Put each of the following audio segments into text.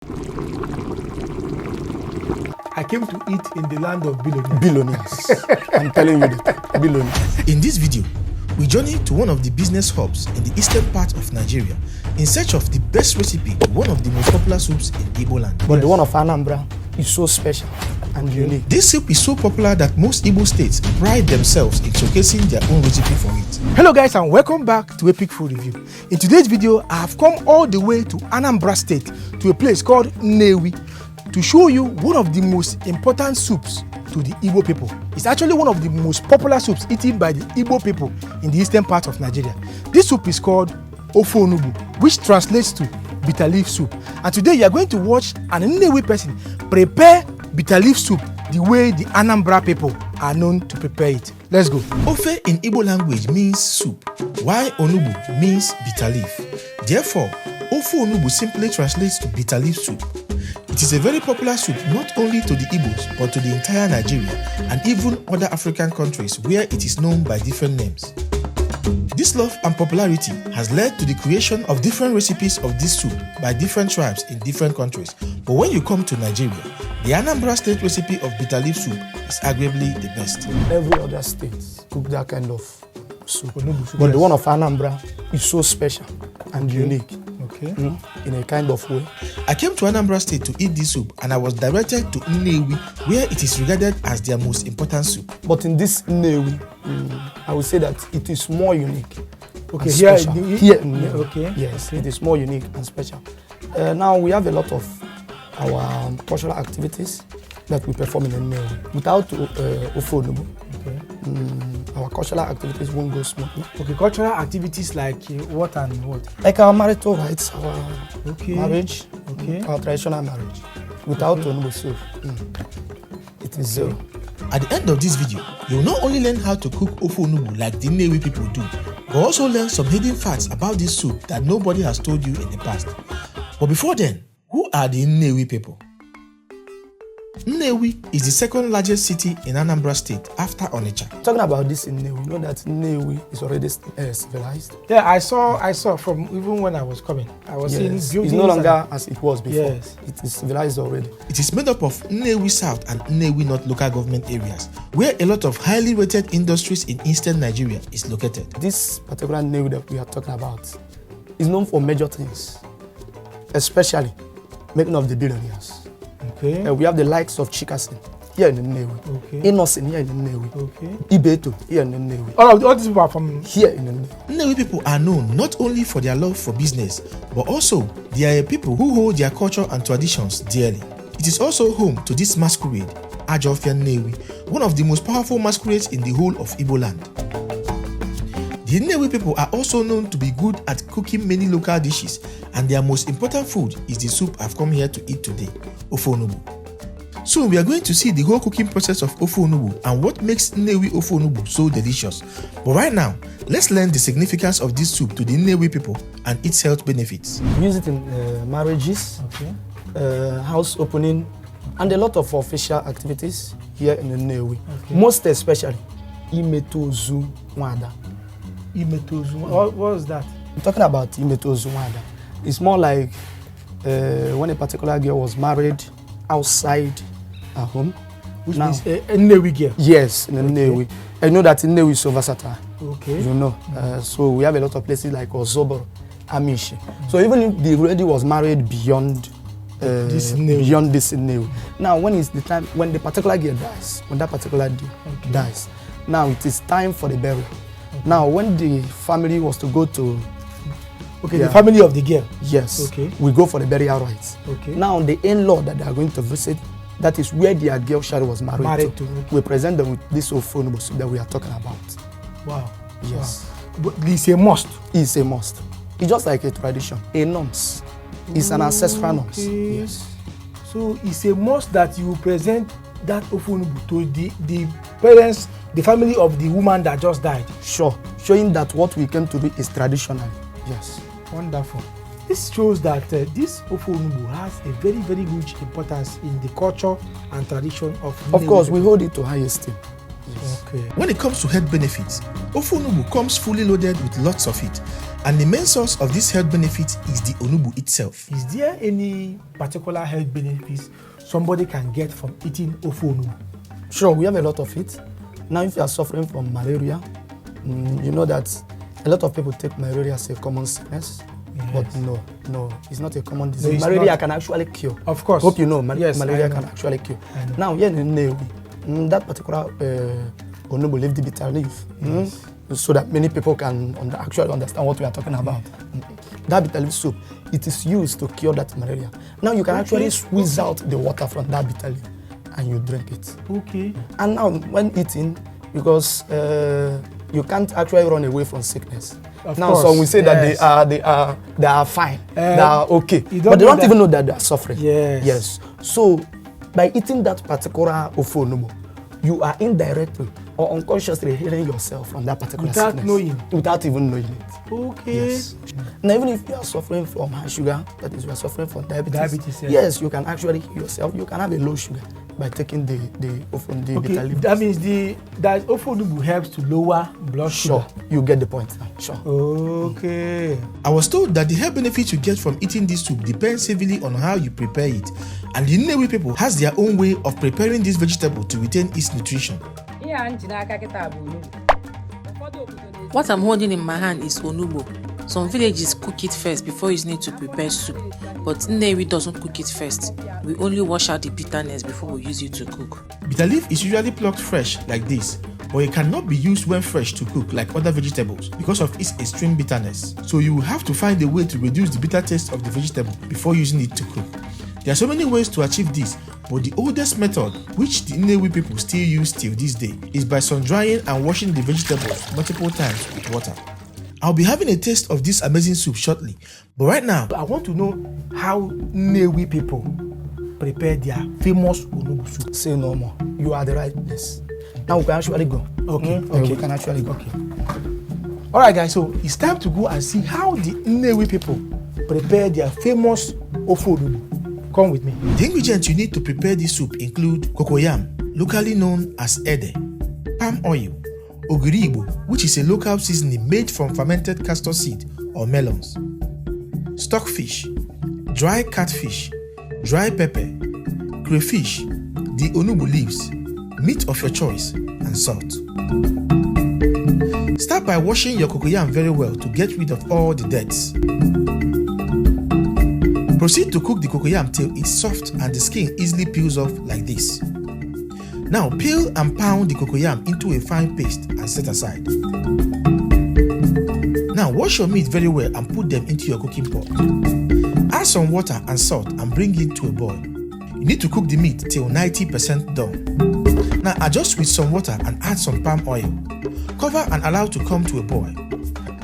I came to eat in the land of billionaires. Billionaires. I'm telling you that. Billionaires. In this video, we journey to one of the business hubs in the eastern part of Nigeria in search of the best recipe to one of the most popular soups in Igboland. But the one of Anambra is so special and unique. This soup is so popular that most Igbo states pride themselves in showcasing their own recipe for it. Hello guys, and welcome back to Epic Food Review. In today's video, I have come all the way to Anambra State to a place called Nnewi to show you one of the most important soups to the Igbo people. It's actually one of the most popular soups eaten by the Igbo people in the eastern part of Nigeria. This soup is called Ofe Onugbu, which translates to bitter leaf soup. And today you are going to watch an Nnewi person prepare bitter leaf soup the way the Anambra people are known to prepare it. Let's go. Ofe in Igbo language means soup, while Onugbu means bitter leaf. Therefore, Ofe Onugbu simply translates to bitter leaf soup. It is a very popular soup not only to the Igbos but to the entire Nigeria and even other African countries where it is known by different names. This love and popularity has led to the creation of different recipes of this soup by different tribes in different countries. But when you come to Nigeria, the Anambra State recipe of bitter leaf soup is arguably the best. Every other state cook that kind of soup. Onugbu soup, But yes. the one of Anambra is so special and unique. Okay. In a kind of way. I came to Anambra State to eat this soup and I was directed to Nnewi, where it is regarded as their most important soup. But in this Nnewi, I would say that it is more unique. Okay, and here, special. here, in Nnewi. okay. Yes, Okay. it is more unique and special. Now we have a lot of our cultural activities that we perform in Nnewi. Without Ofe Onugbu, our cultural activities won't go smoothly. Okay, cultural activities like what and what? Like our marital rights, our Okay. marriage, Okay. our traditional marriage. Without Onugbu soup, it is zero. At the end of this video, you will not only learn how to cook Ofe Onugbu like the Nnewi people do, but also learn some hidden facts about this soup that nobody has told you in the past. But before then, who are the Nnewi people? Nnewi is the second largest city in Anambra State after Onitsha. Talking about this in Nnewi, you know that Nnewi is already civilized. Yeah, I saw from even when I was coming. I was seeing Yes, buildings. it's no longer as it was before. Yes. It is civilized already. It is made up of Nnewi South and Nnewi North local government areas, where a lot of highly rated industries in eastern Nigeria is located. This particular Nnewi that we are talking about is known for major things, especially making of the billionaires. Okay. We have the likes of Chikasin here in Nnewi, Okay. Innocent here in Nnewi, Okay. Ibeto here in Nnewi, All these people are from. here in Nnewi. Nnewi people are known not only for their love for business, but also they are a people who hold their culture and traditions dearly. It is also home to this masquerade, Ofe Nnewi, one of the most powerful masquerades in the whole of Igboland. The Nnewi people are also known to be good at cooking many local dishes, and their most important food is the soup I've come here to eat today, Ofe Onugbu. So we are going to see the whole cooking process of Ofe Onugbu and what makes Nnewi Ofe Onugbu so delicious. But right now, let's learn the significance of this soup to the Nnewi people and its health benefits. We use it in marriages, Okay. house opening, and a lot of official activities here in Nnewi. Most especially, Imetozu Nwada. Imetozu. What was that? I'm talking about Imetozu Nwada. It's more like when a particular girl was married outside her home. Which Now- means a Nnewi girl. Yes, in Nnewi. I know that Nnewi is so versatile. Okay. You know, so we have a lot of places like Ozobor, Amishi. So even if the lady was married beyond This Nnewi. beyond this Nnewi. Now, when is the time when the particular girl dies? When that particular day dies, now it is time for the burial. Now, when the family was to go to Okay, the family of the girl. yes, Okay. we go for the burial rites. Okay. Now, the in-law that they are going to visit, that is where their girl child was married to. okay. We present them with this Ofe Onugbu soup that we are talking about. Wow. Yes. Wow. But it's a must. It's a must. It's just like a tradition, a norms. It's an ancestral norms. Okay. Yes. So it's a must that you present that Ofe Onugbu to the parents, the family of the woman that just died. Sure. Showing that what we came to do is traditional. Yes. Wonderful. This shows that this Ofe Onugbu has a very, very huge importance in the culture and tradition of Of Nnewi course, we people. hold it to high esteem. Yes. Okay. When it comes to health benefits, Ofe Onugbu comes fully loaded with lots of it. And the main source of this health benefit is the Onugbu itself. Is there any particular health benefits somebody can get from eating Ofe Onugbu? Sure, we have a lot of it. Now, if you are suffering from malaria, you know that a lot of people take malaria as a common sickness. Yes. But no, it's not a common disease. No, malaria can actually cure. Of course. Hope you know, yes, malaria can actually cure. Now, here in Nnewi, that particular Onugbu leaf, the bitter leaf, yes. So that many people can actually understand what we are talking about. That bitter leaf soup, it is used to cure that malaria. Now, you can actually squeeze out the water from that bitter leaf and you drink it. Okay. And now, when eating, because you can't actually run away from sickness. Of now, course, so we say yes. that they are fine, they are okay, but they don't even know that they are suffering. Yes. Yes. So, by eating that particular Ofe Onugbu, you are indirectly or unconsciously healing yourself from that particular sickness. Without even knowing it. Okay. Yes. Now, even if you are suffering from high sugar, that is, you are suffering from diabetes, yes, you can actually heal yourself. You can have a low sugar by taking the bitter leaf. That means that Ofe Onugbu helps to lower blood sugar. Sure, you get the point now. Sure. Okay. I was told that the health benefits you get from eating this soup depends heavily on how you prepare it, and the Nnewi people has their own way of preparing this vegetable to retain its nutrition. What I'm holding in my hand is onugbu. Some villages cook it first before using it to prepare soup, but Nnewi doesn't cook it first. We only wash out the bitterness before we use it to cook. Bitter leaf is usually plucked fresh like this, but it cannot be used when fresh to cook like other vegetables because of its extreme bitterness. So you will have to find a way to reduce the bitter taste of the vegetable before using it to cook. There are so many ways to achieve this, but the oldest method, which the Nnewi people still use till this day, is by sun drying and washing the vegetables multiple times with water. I'll be having a taste of this amazing soup shortly, but right now, I want to know how Nnewi people prepare their famous Onugbu soup. Say no more. You are the right place. Now we can actually go. Okay. Okay. We can actually go. Okay. All right, guys. So it's time to go and see how the Nnewi people prepare their famous Ofe Onugbu. Come with me. The ingredients you need to prepare this soup include cocoyam, locally known as ede, palm oil, Igbo, which is a local seasoning made from fermented castor seed or melons, stockfish, dry catfish, dry pepper, crayfish, the Onugbu leaves, meat of your choice, and salt. Start by washing your cocoyam very well to get rid of all the dirt. Proceed to cook the cocoyam till it's soft and the skin easily peels off like this. Now peel and pound the cocoyam into a fine paste and set aside. Now wash your meat very well and put them into your cooking pot. Add some water and salt and bring it to a boil. You need to cook the meat till 90% done. Now adjust with some water and add some palm oil. Cover and allow to come to a boil.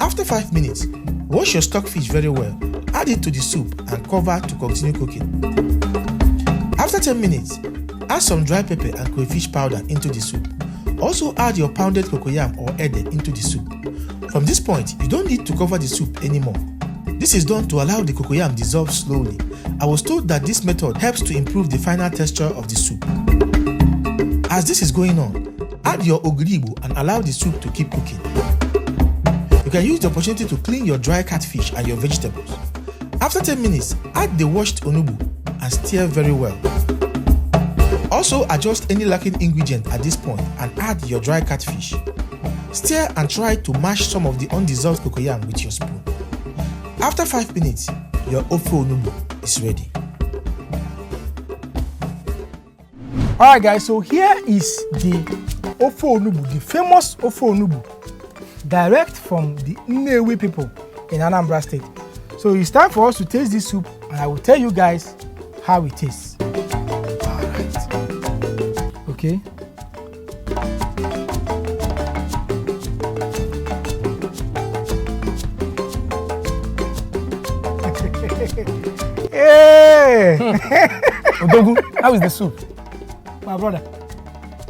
After 5 minutes, wash your stockfish very well. Add it to the soup and cover to continue cooking. After 10 minutes, add some dry pepper and crayfish powder into the soup. Also add your pounded cocoyam or ede into the soup. From this point, you don't need to cover the soup anymore. This is done to allow the cocoyam dissolve slowly. I was told that this method helps to improve the final texture of the soup. As this is going on, add your Igbo and allow the soup to keep cooking. You can use the opportunity to clean your dry catfish and your vegetables. After 10 minutes, add the washed onugbu and stir very well. Also adjust any lacking ingredient at this point and add your dry catfish. Stir and try to mash some of the undissolved cocoyam with your spoon. After 5 minutes, your Ofe Onugbu is ready. Alright guys, so here is the Ofe Onugbu, the famous Ofe Onugbu, direct from the Nnewi people in Anambra State. So it's time for us to taste this soup and I will tell you guys how it tastes. Alright. Okay. Hey! Odogu, how is the soup? My brother,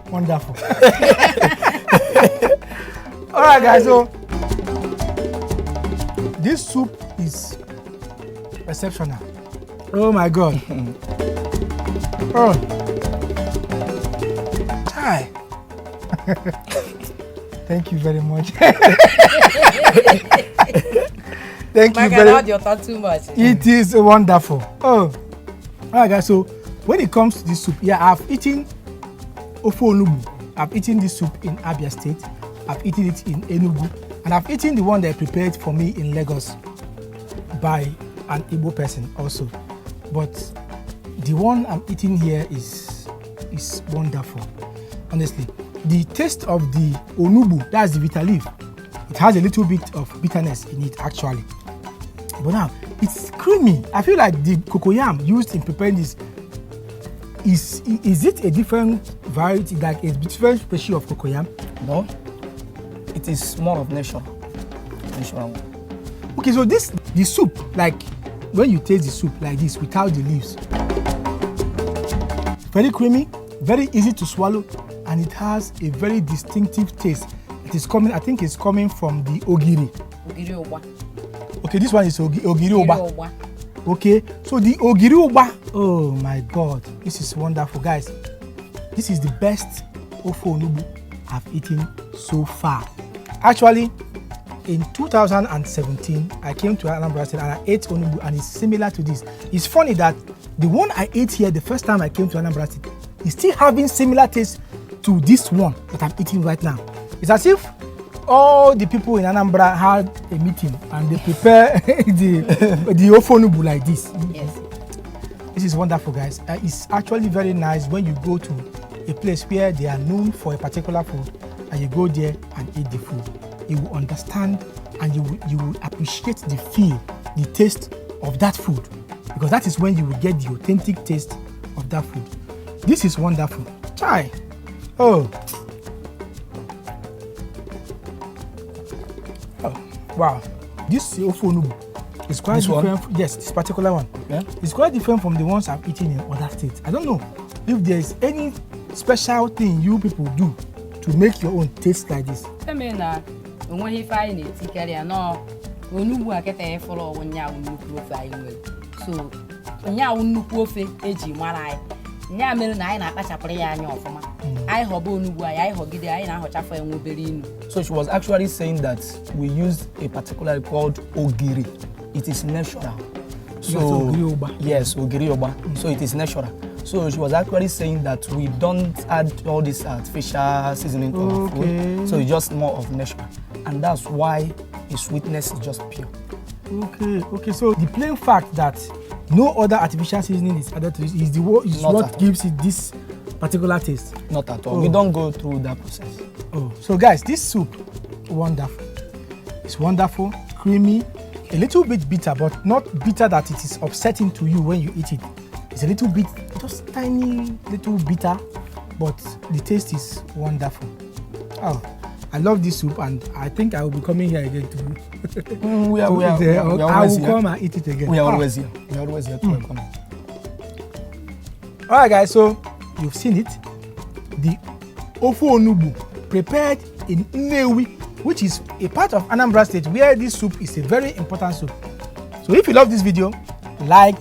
wonderful. All right, guys. So this soup is exceptional. Oh my God. Oh. Hi. Thank you very much. Thank you very much. Your thought too much. It is wonderful. Oh, all right, guys. So when it comes to this soup, yeah, I've eaten Ofe Onugbu. I've eaten this soup in Abia State. I've eaten it in Enugu, and I've eaten the one they prepared for me in Lagos by an Igbo person also. But the one I'm eating here is wonderful. Honestly, the taste of the onugbu, that's the bitter leaf, it has a little bit of bitterness in it actually. But now it's creamy. I feel like the cocoyam used in preparing this is it a different variety, like a different species of cocoyam? No, it is more of natural. Okay, so the soup, like when you taste the soup like this without the leaves, very creamy, very easy to swallow, and it has a very distinctive taste. It is coming, I think it's coming from the ogiri. Ogiri oba. Okay, this one is ogiri oba. Okay, so the ogiri oba, oh my god, this is wonderful, guys. This is the best Ofe Onugbu I've eaten so far. Actually, in 2017, I came to Anambra State and I ate onugbu, and it's similar to this. It's funny that the one I ate here the first time I came to Anambra State is still having similar taste to this one that I'm eating right now. It's as if all the people in Anambra had a meeting and they prepare the Ofe Onugbu like this. Yes. This is wonderful, guys. It's actually very nice when you go to a place where they are known for a particular food and you go there and eat the food. You will understand and you will appreciate the feel, the taste of that food, because that is when you will get the authentic taste of that food. This is wonderful. Chai. Oh, wow. This Ofe Onugbu is quite different. Yes, this particular one. Yeah, it's quite different from the ones I've eaten in other states. I don't know if there is any special thing you people do to make your own taste like this. When he find it, he carry a no. Onugbu akete follow when ya onugbu ofe anyị. So nya onugbu ofe eji mara anyị. Nya mere na anyị na-akpachapụrụ ya anya ọfụma. Anyị hobo onugbu anyị hogide anyị na-ahochafu enwe obere inu. So she was actually saying that we used a particular called ogiri. It is natural. So yes, ogiri oba. So it is natural. So she was actually saying that we don't add all this artificial seasoning to our food. So it's just more of natural. And that's why the sweetness is just pure. Okay. So the plain fact that no other artificial seasoning is added to this is what gives it this particular taste. Not at all. We don't go through that process. Oh, so guys, this soup, wonderful. It's wonderful, creamy, a little bit bitter, but not bitter that it is upsetting to you when you eat it. It's a little bit, just tiny little bitter, but the taste is wonderful. Oh, I love this soup, and I think I will be coming here again too. I will come and eat it again. We are always here. We are always here to welcome. All right, guys. So you've seen it. The Ofe Onugbu prepared in Nnewi, which is a part of Anambra State, where this soup is a very important soup. So if you love this video, like,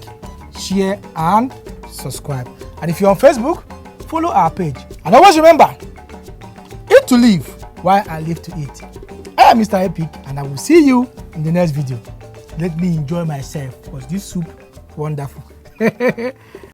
share, and subscribe. And if you're on Facebook, follow our page. And always remember, eat to live while I live to eat. I am Mr. Epic, and I will see you in the next video. Let me enjoy myself, because this soup is wonderful.